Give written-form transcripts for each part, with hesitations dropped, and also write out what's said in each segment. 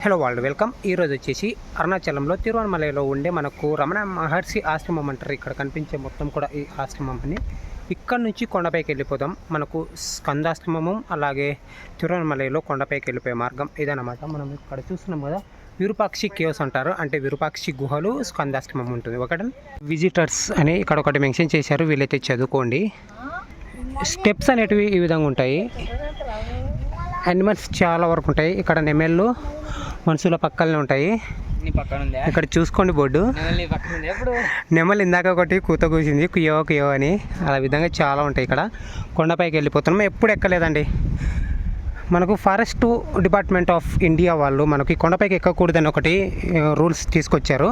Hello world welcome. ఈరోజు వచ్చేసి అరుణాచలంలో తిరువణమలలో ఉండే మనకు రమణ మహర్షి ఆశ్రమం అంటారు. ఇక్కడ కనిపించే మొత్తం కూడా ఈ ఆశ్రమం అని. ఇక్కడ నుంచి కొండపైకి వెళ్ళిపోతాం. మనకు స్కందాశ్రమము అలాగే తిరువణమలలో కొండపైకి వెళ్ళిపోయే మార్గం ఇదన్నమాట. మనం ఇక్కడ చూస్తున్నాం కదా, విరూపాక్షి కేవ్స్ అంటారు. అంటే విరూపాక్షి గుహలు స్కందాశ్రమం ఉంటుంది. ఒకటి విజిటర్స్ అని ఇక్కడ ఒకటి మెన్షన్ చేశారు, వీళ్ళైతే చదువుకోండి. స్టెప్స్ అనేటివి ఈ విధంగా ఉంటాయి. యానిమల్స్ చాలా వరకు ఉంటాయి. ఇక్కడ నెమళ్ళు మనుషుల పక్కనే ఉంటాయి. ఇక్కడ చూసుకోండి బోర్డు. నెమలి ఇందాక ఒకటి కూత కూసింది, కుయ్యో కుయ్యో అని. అలా విధంగా చాలా ఉంటాయి. ఇక్కడ కొండపైకి వెళ్ళిపోతున్నాం. ఎప్పుడు ఎక్కలేదండి. మనకు ఫారెస్ట్ డిపార్ట్మెంట్ ఆఫ్ ఇండియా వాళ్ళు మనకి కొండపైకి ఎక్కకూడదని ఒకటి రూల్స్ తీసుకొచ్చారు.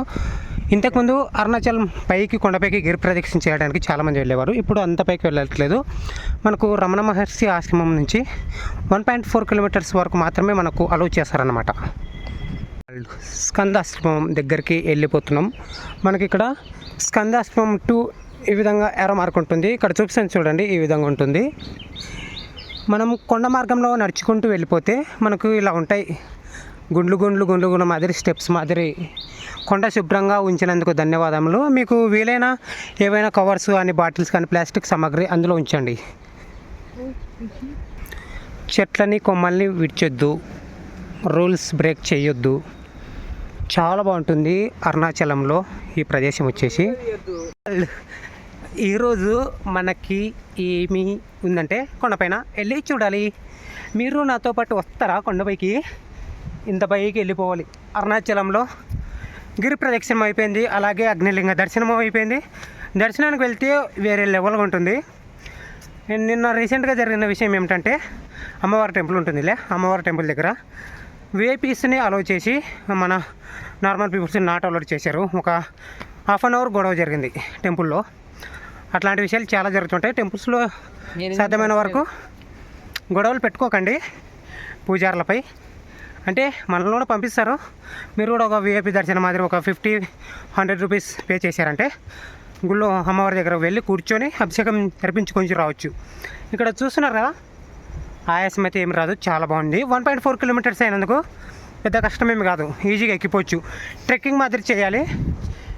ఇంతకుముందు అరుణాచలం పైకి కొండపైకి గిరి ప్రదక్షిణ చేయడానికి చాలామంది వెళ్ళేవారు. ఇప్పుడు అంత పైకి వెళ్ళట్లేదు. మనకు రమణ మహర్షి ఆశ్రమం నుంచి 1.4 కిలోమీటర్స్ వరకు మాత్రమే మనకు అలౌ చేస్తారన్నమాట. స్కందాశ్రమం దగ్గరికి వెళ్ళిపోతున్నాం. మనకి ఇక్కడ స్కందాశ్రమం 2 ఈ విధంగా ఎర్ర మార్క్ ఉంటుంది. ఇక్కడ చూపిస్తాను చూడండి, ఈ విధంగా ఉంటుంది. మనం కొండ మార్గంలో నడుచుకుంటూ వెళ్ళిపోతే మనకు ఇలా ఉంటాయి. గుండ్లు మాదిరి స్టెప్స్ మాదిరి. కొండ శుభ్రంగా ఉంచినందుకు ధన్యవాదములు. మీకు వీలైన ఏవైనా కవర్స్ కానీ బాటిల్స్ కానీ ప్లాస్టిక్ సామాగ్రి అందులో ఉంచండి. చెట్లని కొమ్మల్ని విడిచొద్దు, రూల్స్ బ్రేక్ చేయొద్దు. చాలా బాగుంటుంది అరుణాచలంలో ఈ ప్రదేశం వచ్చేసి. ఈరోజు మనకి ఏమి ఉందంటే కొండపైన వెళ్ళి చూడాలి. మీరు నాతో పాటు వస్తారా? కొండపైకి ఇంత పైకి వెళ్ళిపోవాలి. అరుణాచలంలో గిరి ప్రదక్షిణం అయిపోయింది, అలాగే అగ్నిలింగ దర్శనం అయిపోయింది. దర్శనానికి వెళ్తే వేరే లెవెల్గా ఉంటుంది. నిన్న రీసెంట్గా జరిగిన విషయం ఏమిటంటే, అమ్మవారి టెంపుల్ ఉంటుందిలే, అమ్మవారి టెంపుల్ దగ్గర విఐపీస్ని అలౌ చేసి మన నార్మల్ పీపుల్స్ని నాట్ అలౌ చేశారు. ఒక హాఫ్ అన్ అవర్ గొడవ జరిగింది టెంపుల్లో. అట్లాంటి విషయాలు చాలా జరుగుతుంటాయి టెంపుల్స్లో. సాధ్యమైన వరకు గొడవలు పెట్టుకోకండి పూజారులపై. అంటే మనల్ని కూడా పంపిస్తారు. మీరు కూడా ఒక విఐపీ దర్శనం మాదిరి ఒక 50-100 రూపీస్ పే చేశారంటే గుళ్ళో అమ్మవారి దగ్గర వెళ్ళి కూర్చొని అభిషేకం జరిపించుకొని రావచ్చు. ఇక్కడ చూస్తున్నారు కదా, ఆయాసం అయితే ఏమి రాదు, చాలా బాగుంది. 1.4 కిలోమీటర్స్ అయినందుకు పెద్ద కష్టమేమి కాదు, ఈజీగా ఎక్కిపోవచ్చు. ట్రెక్కింగ్ మాదిరి చేయాలి.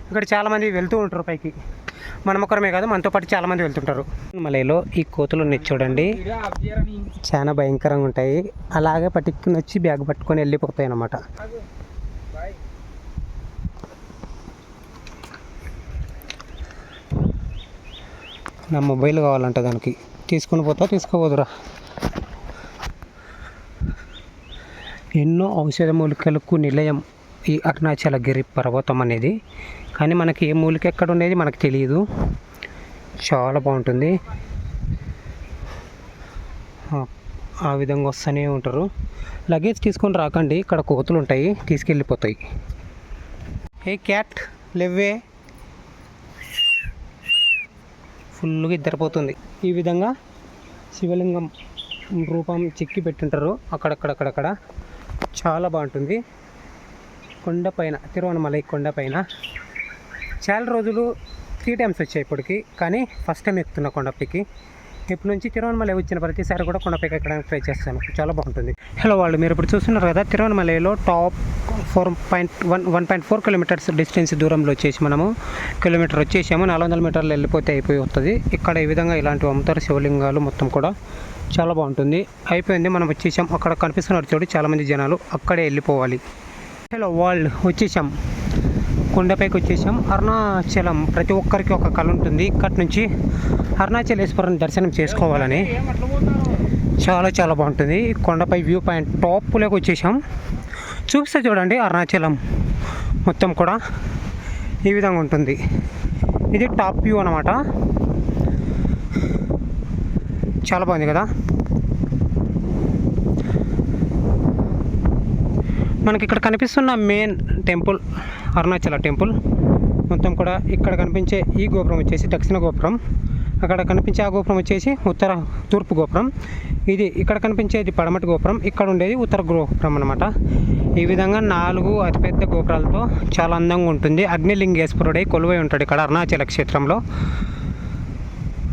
ఇక్కడ చాలామంది వెళ్తూ ఉంటారు పైకి. మనం ఒకరమే కాదు, మనతో పాటు చాలామంది వెళ్తుంటారు. మలైలో ఈ కోతులు ఉన్నాయి చూడండి, చాలా భయంకరంగా ఉంటాయి. అలాగే పట్టుకుని వచ్చి బ్యాగ్ పట్టుకొని వెళ్ళిపోతాయి అన్నమాట. నా మొబైల్ కావాలంట దానికి, తీసుకుని పోతా తీసుకోపోదురా. ఎన్నో ఔషధ మూలికలకు నిలయం ఈ అరుణాచలగిరి పర్వతం అనేది. కానీ మనకి ఏ మూలిక ఎక్కడ ఉండేది మనకు తెలియదు. చాలా బాగుంటుంది. ఆ విధంగా వస్తూనే ఉంటారు. లగేజ్ తీసుకొని రాకండి, ఇక్కడ కోతులు ఉంటాయి, తీసుకెళ్ళిపోతాయి. ఏ క్యాట్ లెవ్వే, ఫుల్గా ఇద్దరిపోతుంది. ఈ విధంగా శివలింగం రూపం చెక్కి పెట్టింటారు అక్కడక్కడ. చాలా బాగుంటుంది. కొండపైన తిరువణమలై కొండపైన చాలా రోజులు 3 టైమ్స్ వచ్చాయి ఇప్పటికి, కానీ ఫస్ట్ టైం ఎక్కుతున్న కొండపైకి. ఇప్పటి నుంచి తిరువణమలై వచ్చిన ప్రతిసారి కూడా కొండపైకి ఎక్కడానికి ట్రై చేస్తాను. చాలా బాగుంటుంది. హలో వాళ్ళు, మీరు ఇప్పుడు చూస్తున్నారు కదా, తిరువణమలైలో టాప్ 1.4 కిలోమీటర్స్ డిస్టెన్స్ దూరంలో వచ్చేసి మనము కిలోమీటర్ వచ్చేసాము. 400 మీటర్లు వెళ్ళిపోతే అయిపోయి వస్తుంది. ఇక్కడ ఈ విధంగా ఇలాంటివి అమ్ముతారు, శివలింగాలు మొత్తం కూడా. చాలా బాగుంటుంది. అయిపోయింది, మనం వచ్చేసాం. అక్కడ కనిపిస్తున్నారు చూడు చాలామంది జనాలు, అక్కడే వెళ్ళిపోవాలి. హలో వాళ్ళు, వచ్చేసాం, కొండపైకి వచ్చేసాం. అరుణాచలం ప్రతి ఒక్కరికి ఒక కళ ఉంటుంది. ఇక్కడి నుంచి అరుణాచలేశ్వరం దర్శనం చేసుకోవాలని. చాలా బాగుంటుంది. కొండపై వ్యూ పాయింట్ టాప్లోకి వచ్చేసాం. చూపిస్తే చూడండి, అరుణాచలం మొత్తం కూడా ఈ విధంగా ఉంటుంది. ఇది టాప్ వ్యూ అన్నమాట. చాలా బాగుంది కదా. మనకి ఇక్కడ కనిపిస్తున్న మెయిన్ టెంపుల్ అరుణాచల టెంపుల్ మొత్తం కూడా. ఇక్కడ కనిపించే ఈ గోపురం వచ్చేసి దక్షిణ గోపురం, అక్కడ కనిపించే ఆ గోపురం వచ్చేసి తూర్పు గోపురం. ఇది ఇక్కడ కనిపించేది పడమటి గోపురం, ఇక్కడ ఉండేది ఉత్తర గోపురం అన్నమాట. ఈ విధంగా 4 అతిపెద్ద గోపురాలతో చాలా అందంగా ఉంటుంది. అగ్నిలింగేశ్వరుడై కొలువై ఉంటాడు ఇక్కడ అరుణాచల క్షేత్రంలో.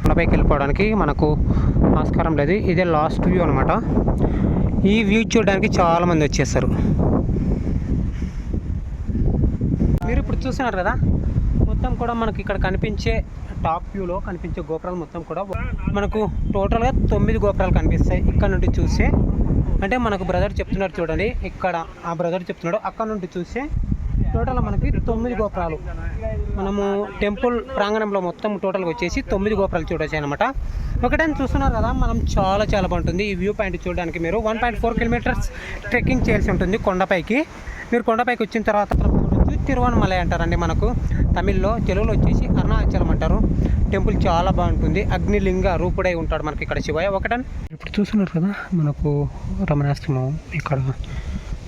కొండపైకి వెళ్ళిపోవడానికి మనకు ఆస్కారం లేదు. ఇదే లాస్ట్ వ్యూ అనమాట. ఈ వ్యూ చూడడానికి చాలామంది వచ్చేస్తారు. చూస్తున్నారు కదా, మొత్తం కూడా మనకి ఇక్కడ కనిపించే టాప్ వ్యూలో కనిపించే గోపురాలు మొత్తం కూడా మనకు టోటల్గా 9 గోపురాలు కనిపిస్తాయి ఇక్కడ నుండి చూస్తే. అంటే మనకు బ్రదర్ చెప్తున్నాడు చూడండి, ఇక్కడ ఆ బ్రదర్ చెప్తున్నాడు అక్కడ నుండి చూస్తే టోటల్ మనకి 9 గోపురాలు. మనము టెంపుల్ ప్రాంగణంలో మొత్తం టోటల్గా వచ్చేసి 9 గోపురాలు చూడొచ్చు అనమాట. ఒకటని చూస్తున్నారు కదా, మనం చాలా బాగుంటుంది ఈ వ్యూ పాయింట్ చూడడానికి. మీరు 1.4 కిలోమీటర్స్ ట్రెక్కింగ్ చేయాల్సి ఉంటుంది కొండపైకి. మీరు కొండపైకి వచ్చిన తర్వాత చూడొచ్చు తిరువణమలై అంటారండి మనకు తమిళ్లో, తెలుగులో వచ్చేసి అరుణాచలం అంటారు. టెంపుల్ చాలా బాగుంటుంది, అగ్నిలింగ రూపుడై ఉంటాడు మనకి ఇక్కడ శివయ్య. ఒకటని ఇప్పుడు చూస్తున్నారు కదా, మనకు రమణాశ్రమం, ఇక్కడ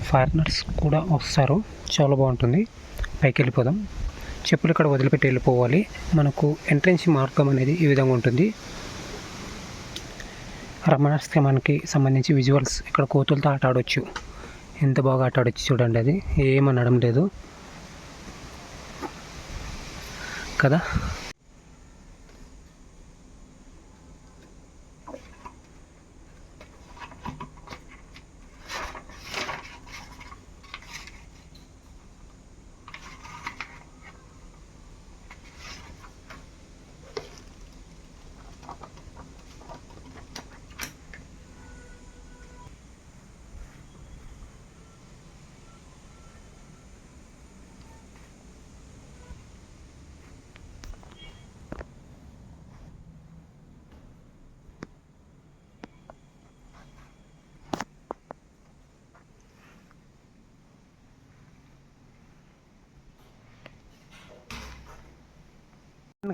ఫారినర్స్ కూడా వస్తారు, చాలా బాగుంటుంది. పైకి వెళ్ళిపోదాం, చెప్పులు ఇక్కడ వదిలిపెట్టి వెళ్ళిపోవాలి. మనకు ఎంట్రెన్స్ మార్గం అనేది ఈ విధంగా ఉంటుంది. రమణాశ్రమానికి సంబంధించి విజువల్స్, ఇక్కడ కోతులతో ఆట ఆడవచ్చు, ఎంత బాగా ఆట ఆడవచ్చు చూడండి, అది ఏమనడం లేదు కదా.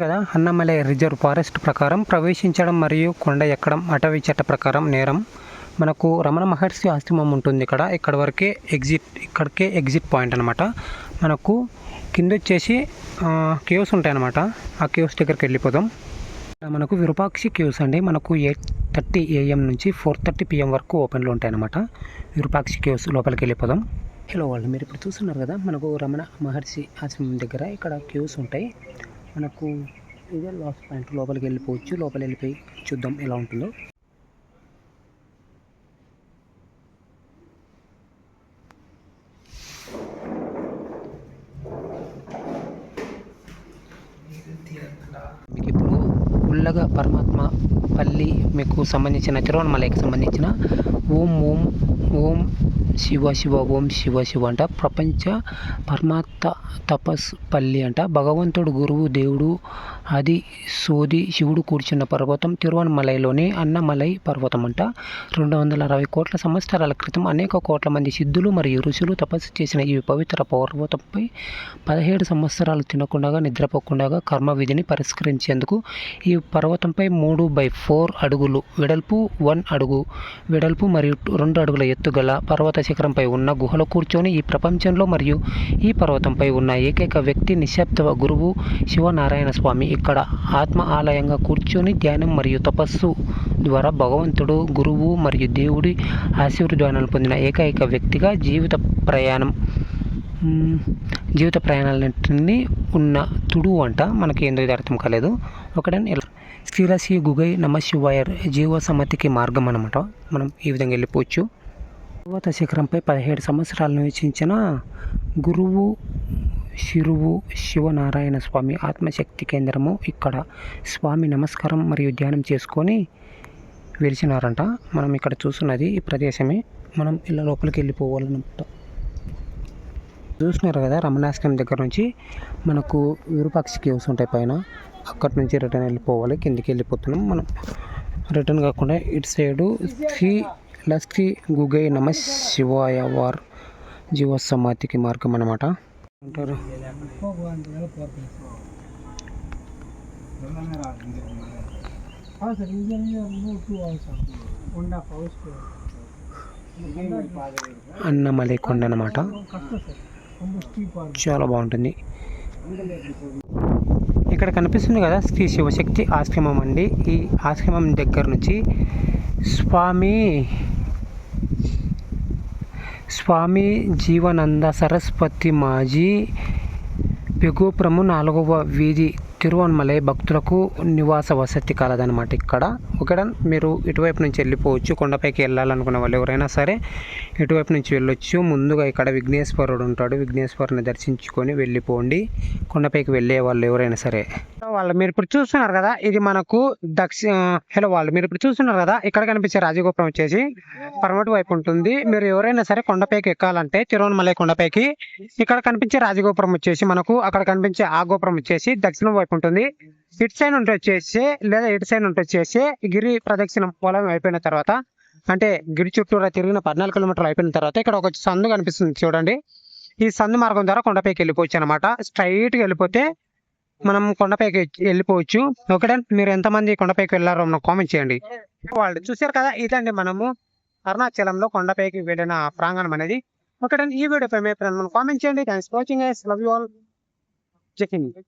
కదా, అన్నమలై రిజర్వ్ ఫారెస్ట్ ప్రకారం ప్రవేశించడం మరియు కొండ ఎక్కడం అటవీ చట్ట ప్రకారం నేరం. మనకు రమణ మహర్షి ఆశ్రమం ఉంటుంది ఇక్కడ వరకే ఇక్కడికే ఎగ్జిట్ పాయింట్ అనమాట. మనకు కింద వచ్చేసి కేవ్స్ ఉంటాయన్నమాట, ఆ కేవ్స్ దగ్గరికి వెళ్ళిపోదాం. మనకు విరూపాక్షి కేవ్స్ అండి, మనకు 8:30 AM నుంచి 4:30 PM వరకు ఓపెన్లో ఉంటాయన్నమాట. విరూపాక్షి కేవ్స్ లోపలికి వెళ్ళిపోదాం. హలో వాళ్ళు, మీరు ఇప్పుడు చూస్తున్నారు కదా, మనకు రమణ మహర్షి ఆశ్రమం దగ్గర ఇక్కడ కేవ్స్ ఉంటాయి. మనకు ఇదే లాస్ట్ పాయింట్, లోపలికి వెళ్ళిపోవచ్చు. లోపలికి వెళ్ళిపోయి చూద్దాం ఎలా ఉంటుందో. మీకు ఇప్పుడు ఉల్లగ పరమాత్మ పల్లి మీకు సంబంధించిన తిరువణమలైకి సంబంధించిన ఓం ఓం ఓం శివ శివ ఓం శివ శివ అంట ప్రపంచ పరమాత్మ తపస్ పల్లి అంట. భగవంతుడు గురువు దేవుడు ఆది సోది శివుడు కూర్చున్న పర్వతం తిరువణమలైలోని అన్నమలై పర్వతం అంట. 260 కోట్ల సంవత్సరాల క్రితం అనేక కోట్ల మంది సిద్ధులు మరియు ఋషులు తపస్సు చేసిన ఈ పవిత్ర పర్వతంపై 17 సంవత్సరాలు తినకుండా నిద్రపోకుండా కర్మ విధిని పరిష్కరించేందుకు ఈ పర్వతంపై 3/4 అడుగులు వెడల్పు, 1 అడుగు వెడల్పు మరియు 2 అడుగుల ఎత్తు గల పర్వత శిఖరంపై ఉన్న గుహలో కూర్చొని ఈ ప్రపంచంలో మరియు ఈ పర్వతంపై ఉన్న ఏకైక వ్యక్తి నిశ్శబ్ద గురువు శివనారాయణ స్వామి. ఇక్కడ ఆత్మ ఆలయంగా కూర్చొని ధ్యానం మరియు తపస్సు ద్వారా భగవంతుడు గురువు మరియు దేవుడి ఆశీర్వాదాలను పొందిన ఏకైక వ్యక్తిగా జీవిత ప్రయాణాలన్నింటినీ ఉన్న తుడు అంట. మనకి ఎందుకు అర్థం కాలేదు. ఒకటని శ్రీరసి గుగై నమ శివాయ జీవ సమ్మతికి మార్గం అనమాట. మనం ఈ విధంగా వెళ్ళిపోవచ్చు. పర్వత శిఖరంపై 17 సంవత్సరాలు నివసించిన గురువు శిరువు శివనారాయణ స్వామి ఆత్మశక్తి కేంద్రము. ఇక్కడ స్వామి నమస్కారం మరియు ధ్యానం చేసుకొని వెలిచినారంట. మనం ఇక్కడ చూస్తున్నది ఈ ప్రదేశమే. మనం ఇలా లోపలికి వెళ్ళిపోవాలన్నమాట. చూస్తున్నారు కదా, రమణాశ్రమం దగ్గర నుంచి మనకు విరూపాక్షి కేవ్స్ ఉంటాయి పైన, అక్కడి నుంచి రిటర్న్ వెళ్ళిపోవాలి. కిందికి వెళ్ళిపోతున్నాం మనం. రిటర్న్ కాకుండా ఇటు సైడు శ్రీ గుగై నమ శివాయ వార్ జీవ సమాధికి మార్గం అనమాట అంటారు. అన్నమలై కొండ అనమాట, చాలా బాగుంటుంది. ఇక్కడ కనిపిస్తుంది కదా శ్రీ శివశక్తి ఆశ్రమం అండి. ఈ ఆశ్రమం దగ్గర నుంచి స్వామి జీవనంద సరస్వతి మాజీ పెగోపురము 4వ వీధి తిరువణమలై భక్తులకు నివాస వసతి కలదనమాట ఇక్కడ. ఓకేనా, మీరు ఇటువైపు నుంచి వెళ్ళిపోవచ్చు. కొండపైకి వెళ్ళాలనుకున్న వాళ్ళు ఎవరైనా సరే ఇటువైపు నుంచి వెళ్ళొచ్చు. ముందుగా ఇక్కడ విఘ్నేశ్వరుడు ఉంటాడు, విఘ్నేశ్వరుని దర్శించుకొని వెళ్ళిపోండి కొండపైకి వెళ్ళే వాళ్ళు ఎవరైనా సరే. మీరు ఇప్పుడు చూస్తున్నారు కదా, ఇది మనకు మీరు ఇప్పుడు చూస్తున్నారు కదా, ఇక్కడ కనిపించే రాజగోపురం వచ్చేసి పరమటి వైపు ఉంటుంది. మీరు ఎవరైనా సరే కొండపైకి ఎక్కాలంటే తిరువణమలై కొండపైకి ఇక్కడ కనిపించే రాజగోపురం వచ్చేసి మనకు, అక్కడ కనిపించే ఆ గోపురం వచ్చేసి దక్షిణం వైపు ఉంటుంది. ఇటు సైడ్ ఉంటే వచ్చేసి లేదా ఇటు సైడ్ ఉంటే వచ్చేసి గిరి ప్రదక్షిణం పొలం అయిపోయిన తర్వాత, అంటే గిరి చుట్టూరా తిరిగిన 14 కిలోమీటర్లు అయిపోయిన తర్వాత ఇక్కడ ఒక సందు కనిపిస్తుంది చూడండి. ఈ సందు మార్గం ద్వారా కొండపైకి వెళ్ళిపోవచ్చు అనమాట. స్ట్రైట్గా వెళ్ళిపోతే మనం కొండపైకి వెళ్ళిపోవచ్చు. ఓకే, మీరు ఎంతమంది కొండపైకి వెళ్ళారో మనం కామెంట్ చేయండి. వాళ్ళు చూసారు కదా, ఇదండి మనము అరుణాచలంలో కొండపైకి వెళ్ళిన ప్రాంగణం అనేది. ఓకే, ఈ వీడియోపై మీ కామెంట్ చేయండి. Thanks for watching. Love you all. జై హింద్.